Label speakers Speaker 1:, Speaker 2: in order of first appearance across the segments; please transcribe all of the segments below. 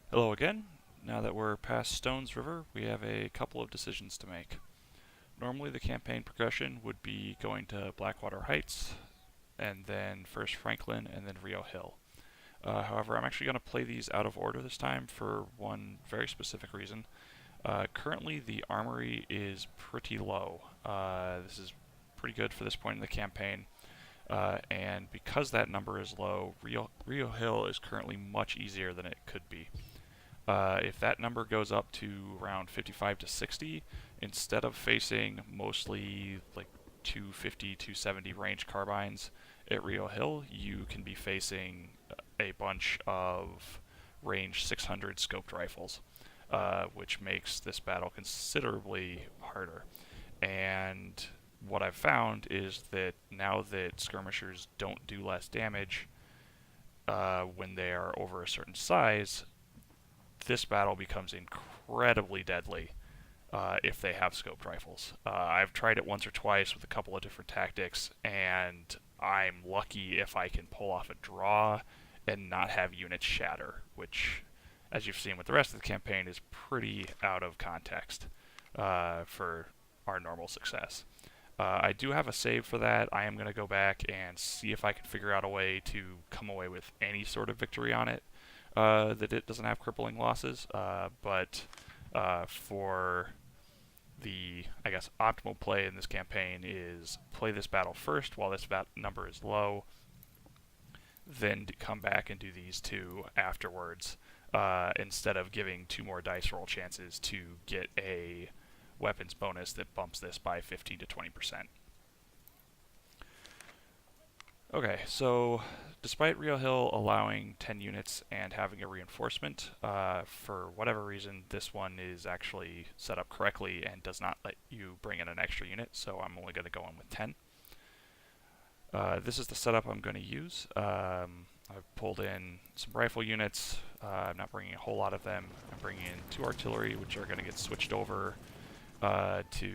Speaker 1: Hello again. Now that we're past Stones River, we have a couple of decisions to make. Normally, the campaign progression would be going to Blackwater Heights, and then first Franklin, and then Rio Hill. However, I'm actually going to play these out of order this time for one very specific reason. Currently, the armory is pretty low. This is pretty good for this point in the campaign. And because that number is low, Rio Hill is currently much easier than it could be. If that number goes up to around 55 to 60, instead of facing mostly like 250, 270 range carbines at Rio Hill, you can be facing a bunch of range 600 scoped rifles, which makes this battle considerably harder. And what I've found is that now that skirmishers don't do less damage when they are over a certain size, this battle becomes incredibly deadly if they have scoped rifles. I've tried it once or twice with a couple of different tactics, and I'm lucky if I can pull off a draw and not have units shatter, which, as you've seen with the rest of the campaign, is pretty out of context for our normal success. I do have a save for that. I am going to go back and see if I can figure out a way to come away with any sort of victory on it. That it doesn't have crippling losses, but for the, I guess, optimal play in this campaign is play this battle first while this number is low, then come back and do these two afterwards, instead of giving two more dice roll chances to get a weapons bonus that bumps this by 15 to 20%. Okay, so despite Rio Hill allowing 10 units and having a reinforcement, for whatever reason, this one is actually set up correctly and does not let you bring in an extra unit, so I'm only going to go in with 10. This is the setup I'm going to use. I've pulled in some rifle units. I'm not bringing a whole lot of them. I'm bringing in 2 artillery, which are going to get switched over to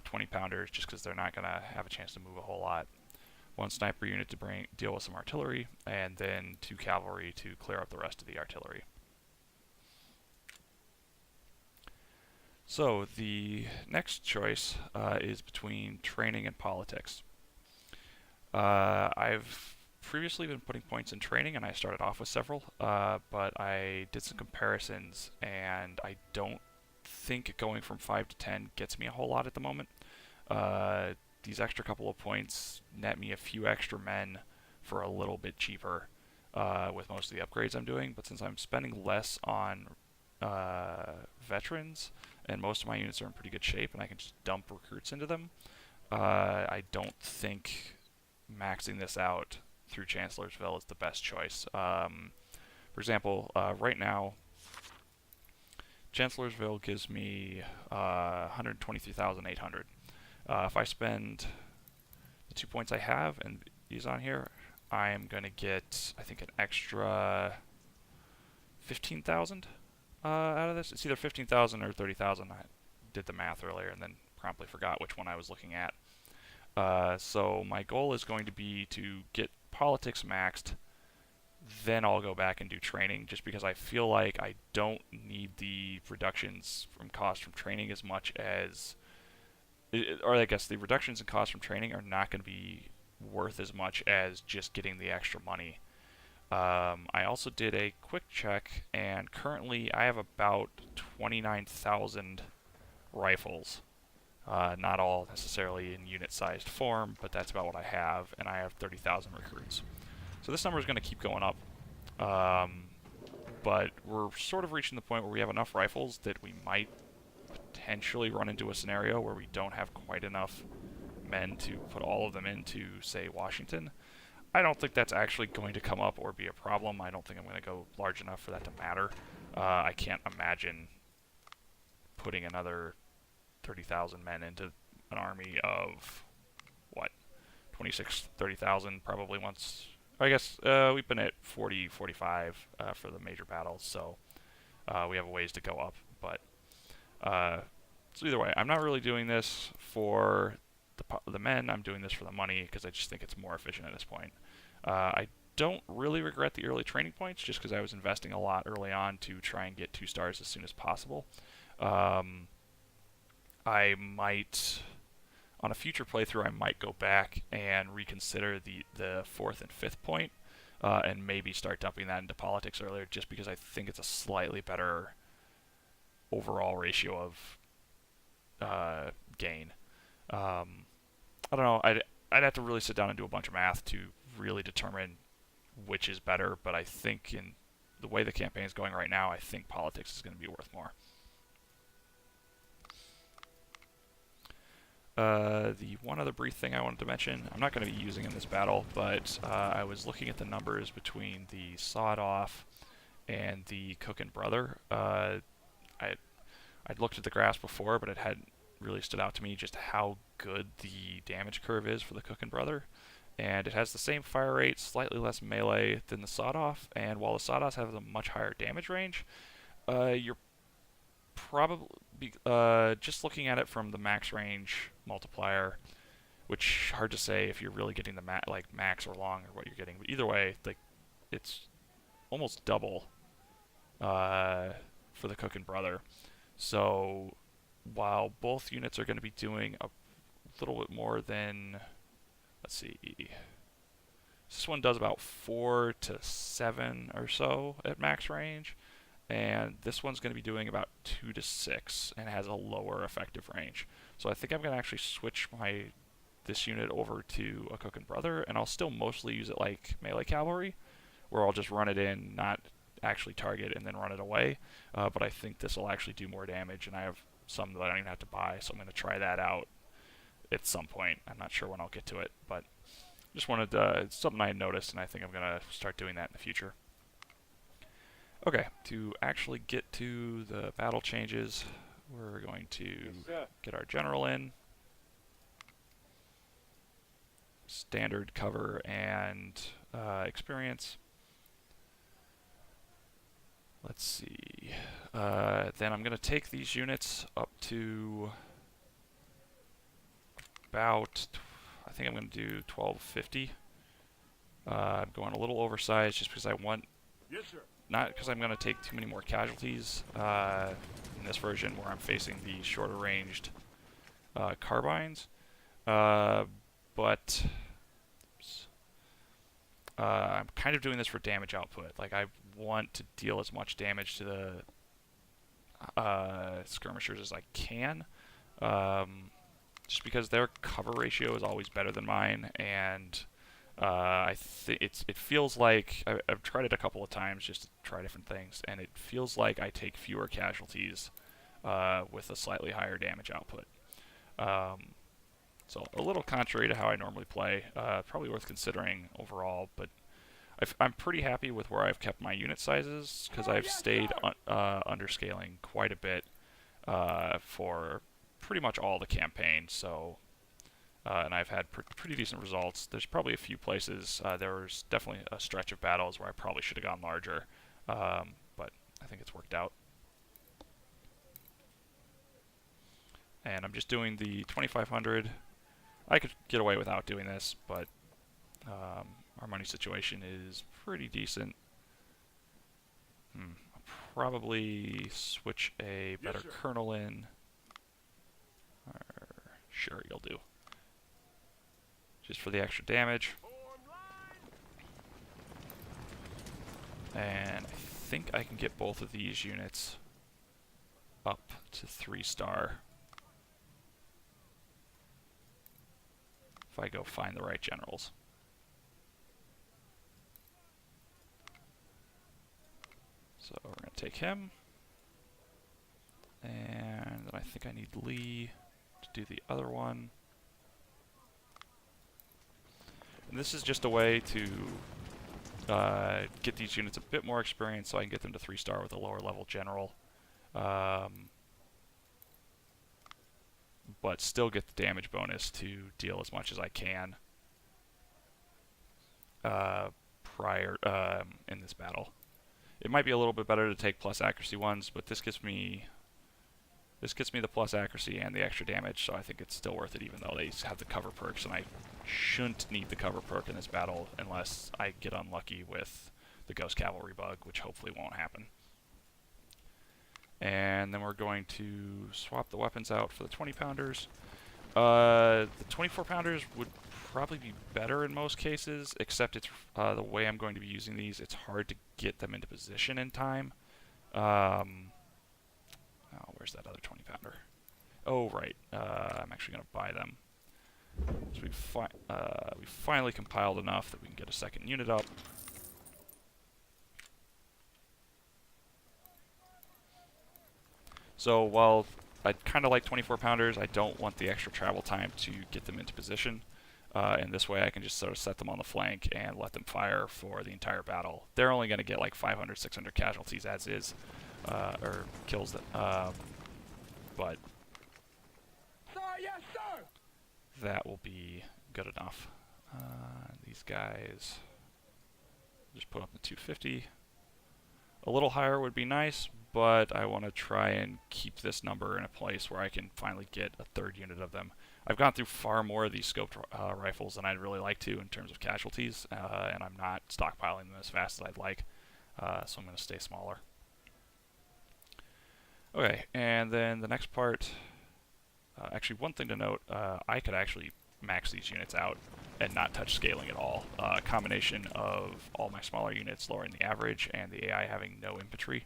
Speaker 1: 20 pounders, just because they're not going to have a chance to move a whole lot. 1 sniper unit to deal with some artillery, and then 2 cavalry to clear up the rest of the artillery. So the next choice is between training and politics. I've previously been putting points in training, and I started off with several, but I did some comparisons, and I don't think going from 5 to 10 gets me a whole lot at the moment. These extra couple of points net me a few extra men for a little bit cheaper with most of the upgrades I'm doing, but since I'm spending less on veterans and most of my units are in pretty good shape and I can just dump recruits into them, I don't think maxing this out through Chancellorsville is the best choice. For example, right now, Chancellorsville gives me 123,800. If I spend the 2 points I have and these on here, I am going to get, I think, an extra 15,000 out of this. It's either 15,000 or 30,000. I did the math earlier and then promptly forgot which one I was looking at. So my goal is going to be to get politics maxed, then I'll go back and do training, just because I feel like I don't need the reductions from cost from training as much as, or I guess the reductions in cost from training are not going to be worth as much as just getting the extra money. I also did a quick check, and currently I have about 29,000 rifles. Not all necessarily in unit-sized form, but that's about what I have, and I have 30,000 recruits. So this number is going to keep going up, but we're sort of reaching the point where we have enough rifles that we might potentially run into a scenario where we don't have quite enough men to put all of them into, say, Washington. I don't think that's actually going to come up or be a problem. I don't think I'm going to go large enough for that to matter. I can't imagine putting another 30,000 men into an army of, what, 26, 30,000 probably once. I guess we've been at 40, 45 for the major battles, so we have a ways to go up. But so either way, I'm not really doing this for the men. I'm doing this for the money because I just think it's more efficient at this point. I don't really regret the early training points, just because I was investing a lot early on to try and get 2 stars as soon as possible. I might, on a future playthrough, I might go back and reconsider the 4th and 5th point, and maybe start dumping that into politics earlier, just because I think it's a slightly better overall ratio of gain. I don't know. I'd have to really sit down and do a bunch of math to really determine which is better, but I think in the way the campaign is going right now, I think politics is going to be worth more. The one other brief thing I wanted to mention, I'm not going to be using in this battle, but I was looking at the numbers between the Sawed Off and the Cook and Brother. I'd looked at the graphs before, but it hadn't really stood out to me just how good the damage curve is for the Cook and Brother. And it has the same fire rate, slightly less melee than the Sawed Off, and while the Sawed Off has a much higher damage range, you're probably, just looking at it from the max range multiplier, which hard to say if you're really getting the max or long or what you're getting, but either way, like, it's almost double for the Cook and Brother. So while both units are going to be doing a little bit more than, let's see, this one does about 4 to 7 or so at max range, and this one's going to be doing about 2 to 6 and has a lower effective range. So I think I'm going to actually switch this unit over to a Cook and Brother, and I'll still mostly use it like melee cavalry, where I'll just run it in, not actually target, and then run it away. But I think this will actually do more damage, and I have some that I don't even have to buy, so I'm going to try that out at some point. I'm not sure when I'll get to it, but just wanted it's something I noticed, and I think I'm going to start doing that in the future. Okay, to actually get to the battle changes, we're going to get our general in. Standard cover and experience. Let's see. Then I'm going to take these units up to about, I think I'm going to do 1250. I'm going a little oversized just because I want, not because I'm going to take too many more casualties in this version where I'm facing the shorter ranged carbines. But I'm kind of doing this for damage output. Like, I want to deal as much damage to the skirmishers as I can, just because their cover ratio is always better than mine, and it feels like I've tried it a couple of times just to try different things, and it feels like I take fewer casualties with a slightly higher damage output. So a little contrary to how I normally play, probably worth considering overall, but I'm pretty happy with where I've kept my unit sizes, because I've stayed underscaling quite a bit for pretty much all the campaign, so and I've had pretty decent results. There's probably a few places, there was definitely a stretch of battles where I probably should have gone larger, but I think it's worked out. And I'm just doing the 2500. I could get away without doing this, but our money situation is pretty decent. I'll probably switch a better colonel in. Sure, you'll do. Just for the extra damage. And I think I can get both of these units up to 3-star. If I go find the right generals. So we're going to take him. And then I think I need Lee to do the other one. And this is just a way to get these units a bit more experience so I can get them to 3-star with a lower level general. But still get the damage bonus to deal as much as I can prior in this battle. It might be a little bit better to take plus accuracy ones, but this gets me the plus accuracy and the extra damage, so I think it's still worth it, even though they have the cover perks and I shouldn't need the cover perk in this battle unless I get unlucky with the Ghost Cavalry bug, which hopefully won't happen. And then we're going to swap the weapons out for the 20 pounders. The 24 pounders would probably be better in most cases, except it's the way I'm going to be using these, it's hard to get them into position in time. Oh, where's that other 20 pounder? Oh, right. I'm actually going to buy them. So we finally compiled enough that we can get a second unit up. So while I'd kind of like 24 pounders, I don't want the extra travel time to get them into position. And this way I can just sort of set them on the flank and let them fire for the entire battle. They're only going to get like 500, 600 casualties as is, or kills, but
Speaker 2: Sir, yes, sir.
Speaker 1: that will be good enough. These guys, just put up the 250. A little higher would be nice, but I want to try and keep this number in a place where I can finally get a third unit of them. I've gone through far more of these scoped rifles than I'd really like to in terms of casualties, and I'm not stockpiling them as fast as I'd like, so I'm going to stay smaller. Okay, and then the next part, actually one thing to note, I could actually max these units out and not touch scaling at all. A combination of all my smaller units lowering the average and the AI having no infantry,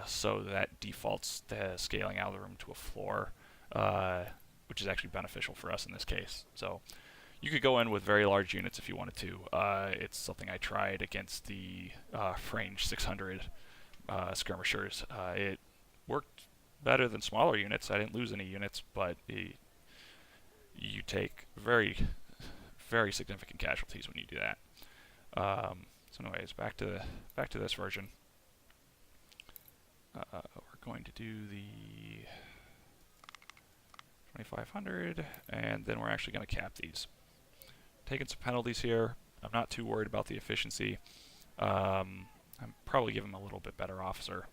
Speaker 1: so that defaults the scaling algorithm to a floor, which is actually beneficial for us in this case. So you could go in with very large units if you wanted to. It's something I tried against the range 600 skirmishers. It worked better than smaller units. I didn't lose any units, but you take very, very significant casualties when you do that. So anyways, back to this version. We're going to do the 2500, and then we're actually going to cap these. Taking some penalties here. I'm not too worried about the efficiency. I'm probably give him a little bit better officer.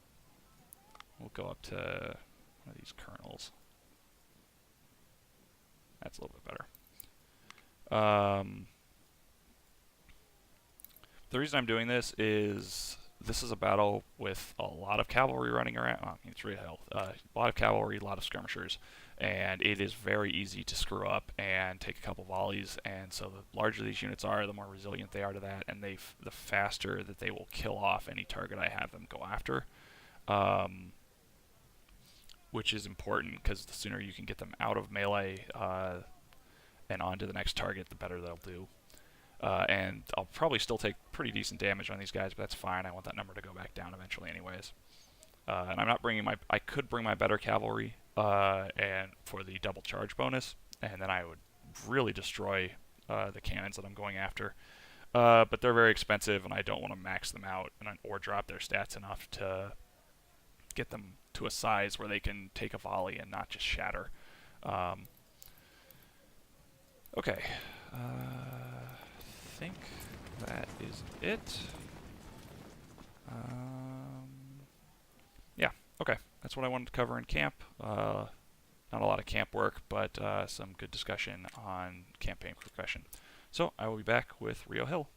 Speaker 1: We'll go up to one of these colonels. That's a little bit better. The reason I'm doing this is a battle with a lot of cavalry running around. Oh, it's Rio Hill. A lot of cavalry, a lot of skirmishers, and it is very easy to screw up and take a couple volleys. And so the larger these units are, the more resilient they are to that, and the faster that they will kill off any target I have them go after. Which is important because the sooner you can get them out of melee and onto the next target, the better they'll do. And I'll probably still take pretty decent damage on these guys, but that's fine. I want that number to go back down eventually anyways. And I'm not bringing I could bring my better cavalry and for the double charge bonus, and then I would really destroy the cannons that I'm going after. But they're very expensive, and I don't want to max them out or drop their stats enough to get them to a size where they can take a volley and not just shatter. Okay. I think that is it. Yeah, okay. That's what I wanted to cover in camp. Not a lot of camp work, but some good discussion on campaign progression. So I will be back with Rio Hill.